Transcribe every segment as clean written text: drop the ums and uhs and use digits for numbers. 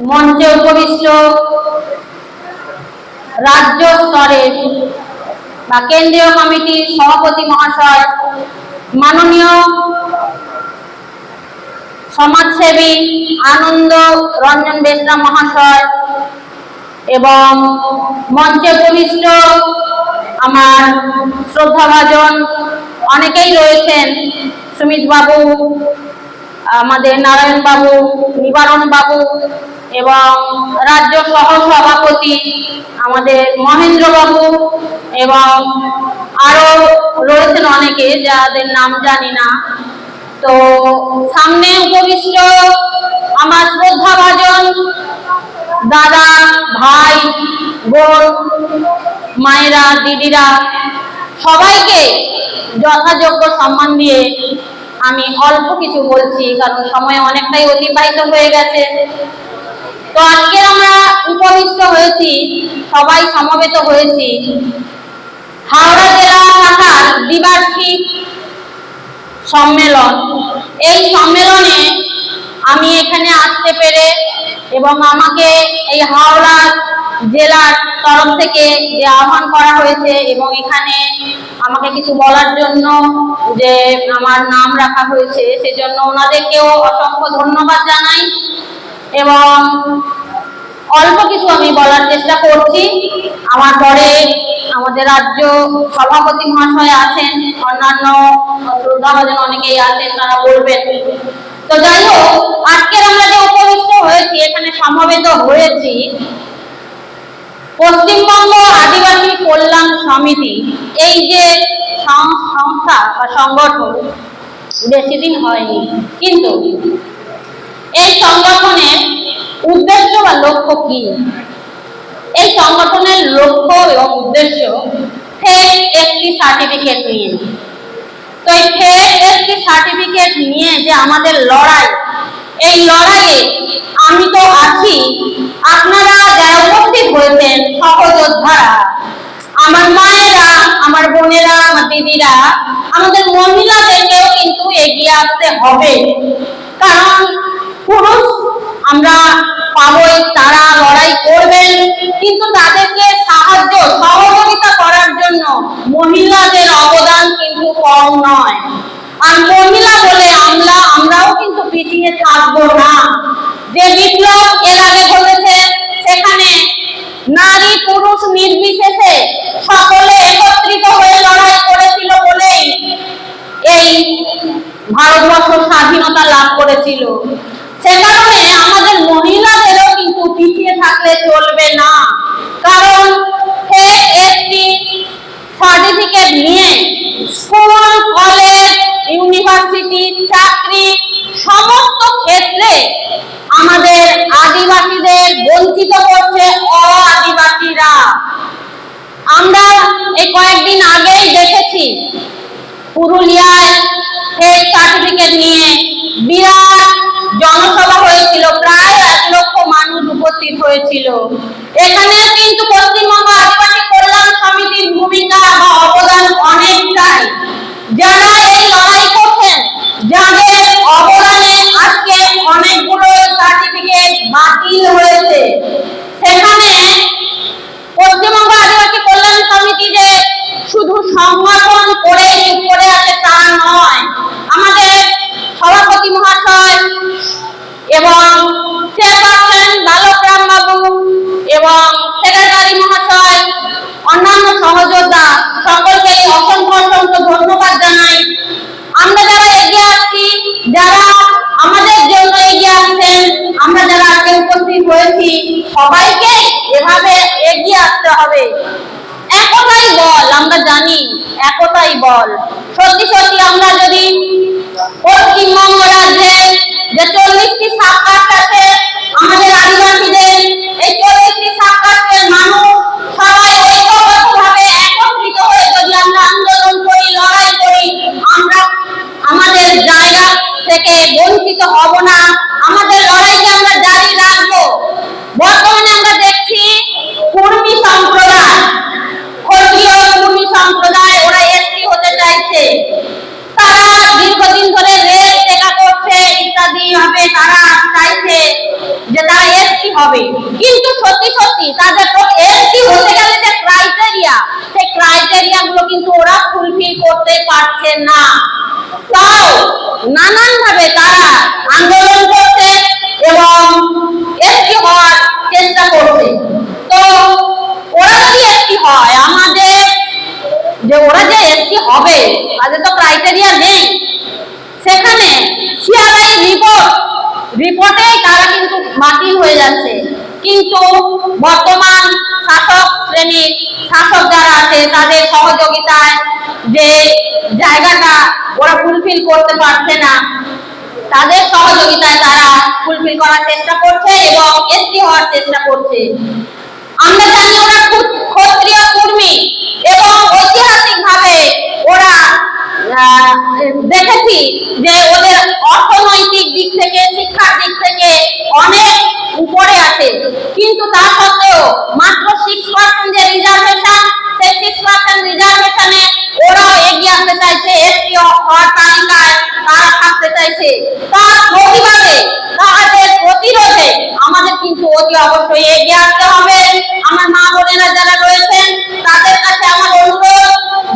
মঞ্চে উপবিষ্ট রাজ্য স্তরের বা কেন্দ্রীয় কমিটির সভাপতি মহাশয়, মাননীয় সমাজসেবী আনন্দ রঞ্জন বেসরা মহাশয় এবং মঞ্চে উপবিষ্ট আমার শ্রদ্ধাভাজন অনেকেই রয়েছেন, সুমিত বাবু, আমাদের নারায়ণ বাবু, নিবারণ বাবু এবং রাজ্য সহ সভাপতি আমাদের মহেন্দ্র বাবু এবং আরো রয়েছেন অনেকে যাদের নাম জানি না। তো সামনে উপবিষ্ট আমার শ্রদ্ধাভাজন দাদা, ভাই, বোন, মায়েরা, দিদিরা, সবাইকে যথাযোগ্য সম্মান দিয়ে আমি অল্প কিছু বলছি, কারণ সময় অনেকটাই অতিবাহিত হয়ে গেছে। তো আজকে আমরা উপবিষ্ট হয়েছি, সবাই সমবেত হয়েছি হাওড়া জেলা শাখার দ্বিবার্ষিক সম্মেলন। এই সম্মেলনে আমি এখানে আসতে পেরে এবং আমাকে এই হাওড়া জেলার তরফ থেকে যে আহ্বান করা হয়েছে এবং এখানে আমাকে কিছু বলার জন্য যে আমার নাম রাখা হয়েছে, সেজন্য ওনাদেরকেও অসংখ্য ধন্যবাদ জানাই এবং অল্প কিছু আমি বলার চেষ্টা করছি। আমার পরে আমাদের রাজ্য সভাপতি মহাশয় আছেন, অন্যান্য শ্রদ্ধাভাজন অনেকেই আছেন, তারা বলবেন। তো যাই হোক, আজকের আমরা যে উপবিষ্ট হয়েছি, এখানে সমবেত হয়েছি পশ্চিমবঙ্গ আদিবাসী কল্যাণ সমিতি, এই যে সংস্থা বা সংগঠন বেশি দিন হয়নি, কিন্তু এই সংগঠনের উদ্দেশ্য বা লক্ষ্য কি? এই সংগঠনের লক্ষ্য এবং উদ্দেশ্য ফেক এসটি সার্টিফিকেট নিয়ে। তো এই ফেক এসটি সার্টিফিকেট নিয়ে যে আমাদের লড়াই, এই লড়াইয়ে আমি তো আছি, আপনারা যারা উপস্থিত হয়েছেন সহযোদ্ধারা, আমার মায়েরা, আমার বোনেরা, আমার দিদিরা, আমাদের মহিলাদেরকেও কিন্তু এগিয়ে আসতে হবে। কারণ পুরুষ আমরা পাবই, তারা লড়াই করবেন, কিন্তু তাদেরকে সাহায্য সহযোগিতা করার জন্য মহিলাদের অবদান কিন্তু কম নয়। আর মহিলা বলে আমরাও কিন্তু পিছিয়ে থাকবো না। যে বিপ্লব এর আগে ঘটেছে, সেখানে নারী পুরুষ নির্বিশেষে সকলে একত্রিত হয়ে লড়াই করেছিল বলেই এই ভারতবর্ষ স্বাধীনতা লাভ করেছিল। সে কারণে আমাদের মহিলাদেরও কিন্তু পিছিয়ে থাকলে চলবে না। কারণ এসটি সার্টিফিকেট নিয়ে স্কুল, কলেজ, ইউনিভার্সিটি, চাকরি সমস্ত ক্ষেত্রে আমাদের আদিবাসীদের বঞ্চিত করছে অ-আদিবাসীরা। আমরা এই কয়েকদিন আগেই দেখেছি পুরুলিয়ায় ফেক সার্টিফিকেট নিয়ে বিরাট জনসভা হয়েছিল, প্রায় 1 লক্ষ মানুষ উপস্থিত হয়েছিল। এখানে কিন্তু পশ্চিমবঙ্গ আদিবাসী কল্যাণ সমিতির ভূমিকা বা অবদান অনেকটাই। যারা এই লড়াই করছেন, যাদের অবদানে আজকে অনেকগুলো সার্টিফিকেট বাতিল হয়েছে, সেখানে পশ্চিমবঙ্গ আদিবাসী কল্যাণ সমিতি যে শুধু সংগঠন করে চুপ করে আছে তা নয়, আমাদের সভাপতি মহাশয় এবং চেয়ারপারসন বালকরাম বাবু এবং সেক্রেটারি মহাশয়, অন্যান্য সহযোদ্ধা, সকলকে অসংখ্য অসংখ্য ধন্যবাদ জানাই। আমরা যারা এগিয়ে আসছি, যারা আমাদের জন্য এগিয়ে আসছেন, আমরা যারা আজকে উপস্থিত হয়েছি, সবাইকে এভাবে এগিয়ে আসতে হবে। একটাই বল, আমরা জানি একটাই বল। সত্যি সত্যি আমরা যদি পশ্চিমবঙ্গ রাজ্যে যে 40টি সাবকাস্ট আছে, আমাদের আদিবাসীদের এই 40টি সাবকাস্টের মানুষ সবাই ঐক্যবদ্ধভাবে একত্রিত হয়ে যদি আমরা আন্দোলন করি, লড়াই করি, আমরা আমাদের জায়গা থেকে বঞ্চিত হব না। আমাদের লড়াইকে আমরা জারি রাখবো। বর্তমানে আমরা দেখছি কুর্মী সম্প্রদায়, ক্ষত্রিয় কুর্মী সম্প্রদায়, ওরা এসটি হতে চাইছে। তারা দীর্ঘদিন ধরে রেল টেকা করছে ইত্যাদি ভাবে তারা চাইছে যে তারা হবে, কিন্তু সত্যি সত্যি তাদের এসটি হতে গেলে যে ক্রাইটেরিয়া, সেই ক্রাইটেরিয়া গুলো কিন্তু ওরা ফুলফিল করতে পারছে না। তাও নানান ভাবে তারা আন্দোলন করছে এবং এসটি হওয়ার চেষ্টা করছে। তো ওরা যদি এসটি হয়, আমাদের যে ওরা যে এসটি হবে তাদের তো ক্রাইটেরিয়া নেই, সেখানে সিআরআই রিপোর্টে তারা কিন্তু বাতিল হয়ে যাচ্ছে। কিন্তু বর্তমান শাসক শ্রেণীর শাসক যারা আছে তাদের সহযোগিতায় যে জায়গাটা ওরা ফুলফিল করতে পারছে না, তাদের সহযোগিতায় তারা ফুলফিল করার চেষ্টা করছে এবং এসটি হওয়ার চেষ্টা করছে। আমরা জানি ওরা ক্ষত্রিয় কর্মী এবং ঐতিহাসিকভাবে ওরা দেখেছি যে ওদের অর্থনৈতিক দিক থেকে, শিক্ষার দিক থেকে অনেক উপরে আছে, কিন্তু তা সত্ত্বেও মাত্র 6% যে রিজার্ভেশন, সেই 6% রিজার্ভেশনে ওরাও এগিয়ে আসতে চাইছে, এসটি হওয়ার তালিকায় তারা থাকতে চাইছে। তার প্রতিবাদে, তাদের প্রতিরোধে আমাদের কিন্তু অতি অবশ্যই এগিয়ে আসতে হবে। আমার মা বোনেরা যারা রয়েছেন তাদের কাছে আমার অনুরোধ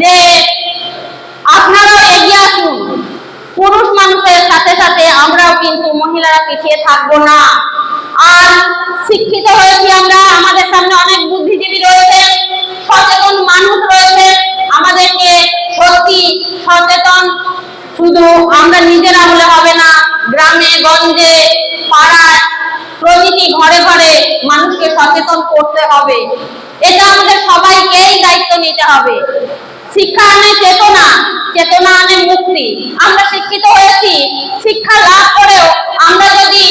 যে আপনারাও এগিয়ে আসুন। পুরুষ মানুষের সাথে সাথে আমরাও কিন্তু মহিলারা পিছিয়ে থাকবো না। আর শিক্ষিত হয়েছি আমরা, আমাদের সামনে অনেক বুদ্ধিজীবী রয়েছে, সচেতন মানুষ রয়েছে। আমাদেরকে সত্যি সচেতন শুধু আমরা নিজেরা হলে হবে না, গ্রামে গঞ্জে পাড়ায় প্রতিটি ঘরে ঘরে মানুষকে সচেতন করতে হবে। এটা আমাদের সবাইকেই দায়িত্ব নিতে হবে। শিক্ষা আনে চেতনা, চেতনা আনে মুক্তি। আমরা শিক্ষিত হয়েছি, শিক্ষা লাভ করেও আমরা যদি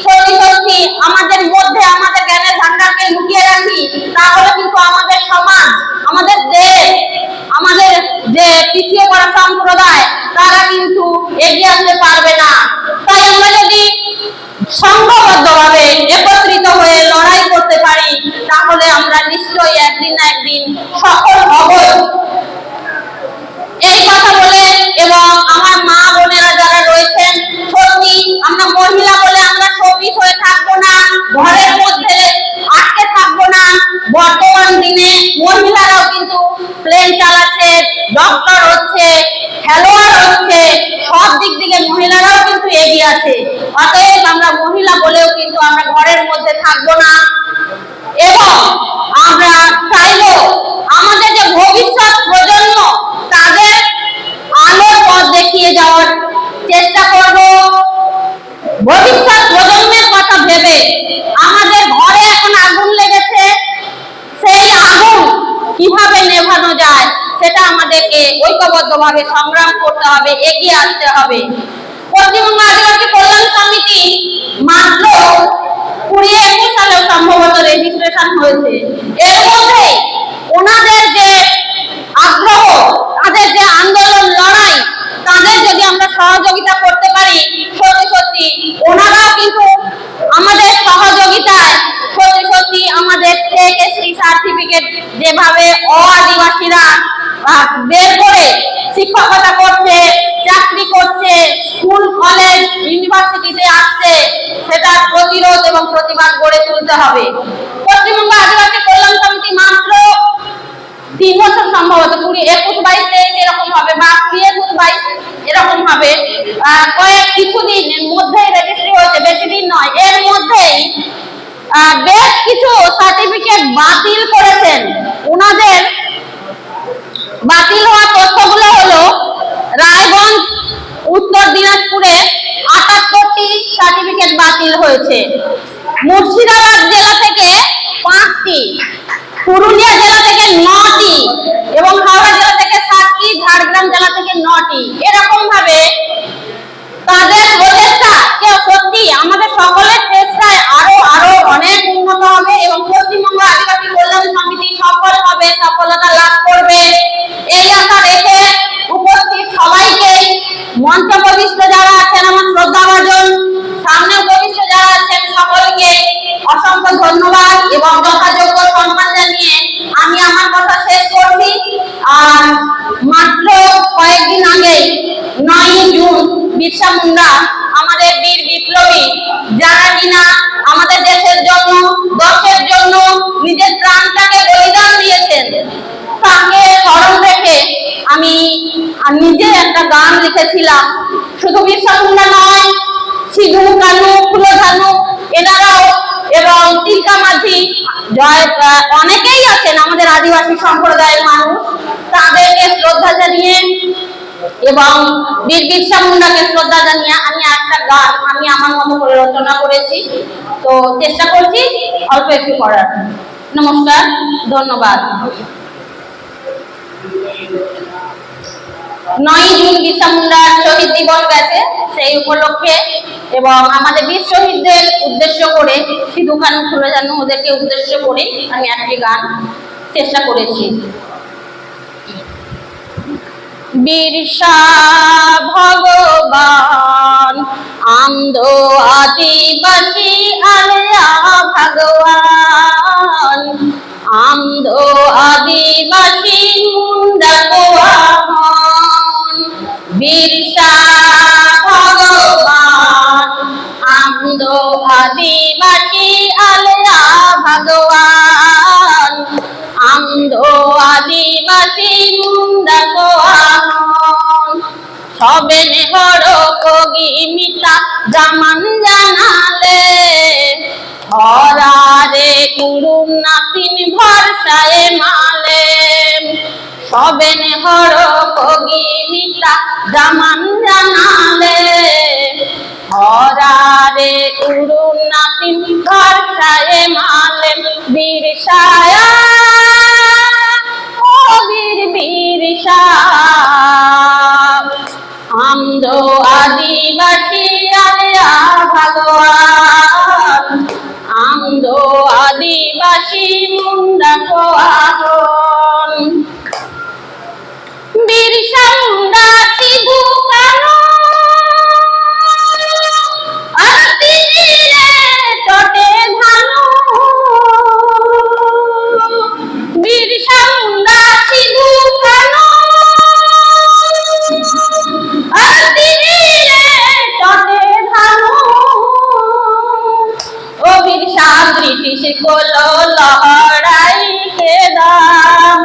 সত্যি সত্যি আমাদের মধ্যে আমাদের জ্ঞানের ভান্ডারকে লুকিয়ে রাখি, তাহলে কিন্তু আমাদের সমাজ, আমাদের দেশ, আমাদের যে পিছিয়ে পড়া সম্প্রদায়, তারা কিন্তু এগিয়ে আসতে পারবে না। তাই আমরা যদি সংঘবদ্ধভাবে একত্রিত হয়ে লড়াই করতে পারি, তাহলে আমরা নিশ্চয়ই একদিন না একদিন সফল হবই। এই কথা বলে এবং আমার মা বোনেরা যারা রয়েছেন, সত্যি আমরা মহিলা বলে আমরা শোপিস হয়ে থাকবো না, ঘরের মধ্যে আটকে থাকবো না। বর্তমান দিনে মহিলারাও কিন্তু প্লেন চালাচ্ছে, ডক্টর হচ্ছে, খেলোয়াড় হচ্ছে, সব দিক থেকে মহিলারাও কিন্তু এগিয়ে আছে। অতএব আমরা মহিলা বলেও কিন্তু আমরা ঘরের মধ্যে থাকবো না এবং আমরা চাইবো আমাদের যে ভবিষ্যৎ প্রজন্ম, তাদের আলোর পথ দেখিয়ে যাওয়ার চেষ্টা করব। ভবিষ্যৎ প্রজন্মের কথা ভেবে আমাদের ঘরে এখন আগুন লেগেছে, সেই আগুন কিভাবে নেভানো যায় সেটা আমাদেরকে ঐক্যবদ্ধভাবে সংগ্রাম করতে হবে, এগিয়ে আসতে হবে। পশ্চিমবঙ্গ আদিবাসী কল্যাণ সমিতি মাত্র 2021 সালে সম্ভবত রেজিস্ট্রেশন হয়েছে। এর মধ্যে ওনাদের যে আগ্রহ, তাদের যে আন্দোলন, লড়াই, তাদের যদি আমরা সহযোগিতা করতে পারি, সত্যি সত্যি ওনারাও কিন্তু আমাদের সহযোগিতায় সত্যি সত্যি আমাদের টেক এসটি সার্টিফিকেট যেভাবে আদিবাসীরা বের করে শিক্ষকতা করছে, চাকরি করছে, স্কুল কলেজ ইউনিভার্সিটিতে আসছে, সেটার প্রতিরোধ এবং প্রতিবাদ গড়ে তুলতে হবে। পশ্চিমবঙ্গ আদিবাসী কল্যাণ সমিতি মাত্র 3 বছর সম্ভবত 21-22 এরকম হবে বা 21-22 এরকম হবে, কিছুদিনের মধ্যেই রেজিস্ট্রি হয়েছে, বেশি দিন নয়। এর মধ্যেই বেশ কিছু সার্টিফিকেট বাতিল করেছেন। ওনাদের বাতিল হওয়া তথ্যগুলো হলো রায়গঞ্জ, উত্তর দিনাজপুরে 78টি সার্টিফিকেট বাতিল হয়েছে, মুর্শিদাবাদ জেলা থেকে 5টি, পুরুলিয়া জেলা থেকে 9টি এবং হাওড়া জেলা থেকে 7টি, ঝাড়গ্রাম জেলা থেকে 9টি। এরকম ভাবে তাদের প্রচেষ্টা, সত্যি আমাদের সকলের চেষ্টায় আরো আরো অনেক উন্নত হবে এবং পশ্চিমবঙ্গ আদিবাসী কল্যাণ সমিতি সফল হবে, সফলতা লাভ করবে। এই আশা রেখে উপস্থিত সবাইকে, মঞ্চ উপবিষ্ট যারা আছেন আমার শ্রদ্ধাভাজন, সামনে উপবিষ্ট যারা আছেন সকলকে অসংখ্য ধন্যবাদ এবং যথাযোগ্য সম্মান জানিয়ে আমি আমার কথা শেষ করছি। আর মাত্র কয়েকদিন আগে 9ই জুন বিরসা মুন্ডা, আমাদের বীর বিপ্লবী, যারা কিনা আমাদের দেশের জন্য, দেশের জন্য নিজের প্রাণটাকে বলিদান দিয়েছেন। তাকে স্মরণ রেখে আমি নিজে একটা গান লিখেছিলাম। শুধু বিরসা মুন্ডা নয়, সিধু কানু, ফুলধানু এনারাও এবং তিলকা মাঝি, অনেকেই আছেন আমাদের আদিবাসী সম্প্রদায়ের মানুষ, তাদেরকে শ্রদ্ধা জানিয়ে এবং বীর বিরসা মুন্ডাকে শ্রদ্ধা জানিয়ে আমি একটা গান আমি আমার মতো করে রচনা করেছি। তো চেষ্টা করছি অল্প একটু করার। নমস্কার, ধন্যবাদ। 9 জুন বিরসা মুন্ডার শহীদ দিবস গেছে, সেই উপলক্ষে এবং আমাদের বীর শহীদদের উদ্দেশ্য করে, সিধু কানু, ফুলধানু ওদেরকে উদ্দেশ্য করে আমি একটি গান চেষ্টা করেছি। বিরসা ভগবান আমদো আদিবাসী আলিয়া ভগবান আমদো আদিবাসী মুন্ডা কোয়াহন। বিরসা ভগবান আমদো আদিবাসী আলিয়া ভগবান আমদো আদিবাসী মুন্ডা কোয়াহন। সবে নেহর কগি মিতা জামান জানালে হরারে কুরুম নাতিন ভরসায়ে মালে। সবে নেহর কগি মিতা জামান জানালে হরারে কুরুম নাতিন ভরসায়ে মালে। বিরসায়া ও বীর বিরসা আমদো আদিবাসী আলিয়া ভগবান আমদো আদিবাসী মুন্ডা কোয়াহন। বিরসা মুন্ডা সিধু কানু আতিরে টটে ধানু। বিরসা মুন্ডা সিধু কানু আতিরে টটে ধানু। ও বিরসা ব্রিটিশ কোলো লহড়াই কে দাম।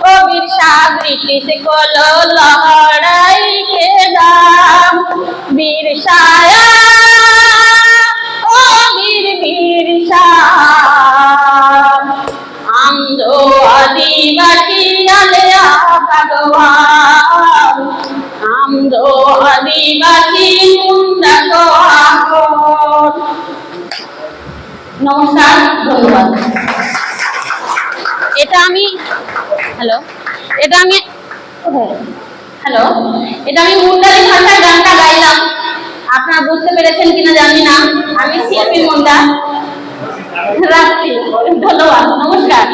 ও বিরসা ব্রিটিশ কোলো লহড়াই কে দাম। বিরসায়া ও বীর বিরসা আমদো আদিবাসী আলিয়া ভগবান আমদো আদিবাসী মুন্ডা কোয়াহন। নমস্কার, ধন্যবাদ। এটা আমি মুন্ডারি ভাষায় গানটা গাইলাম। আপনারা বুঝতে পেরেছেন কিনা জানি না। আমি শিল্পী মুন্ডা। রাখছি, ধন্যবাদ, নমস্কার।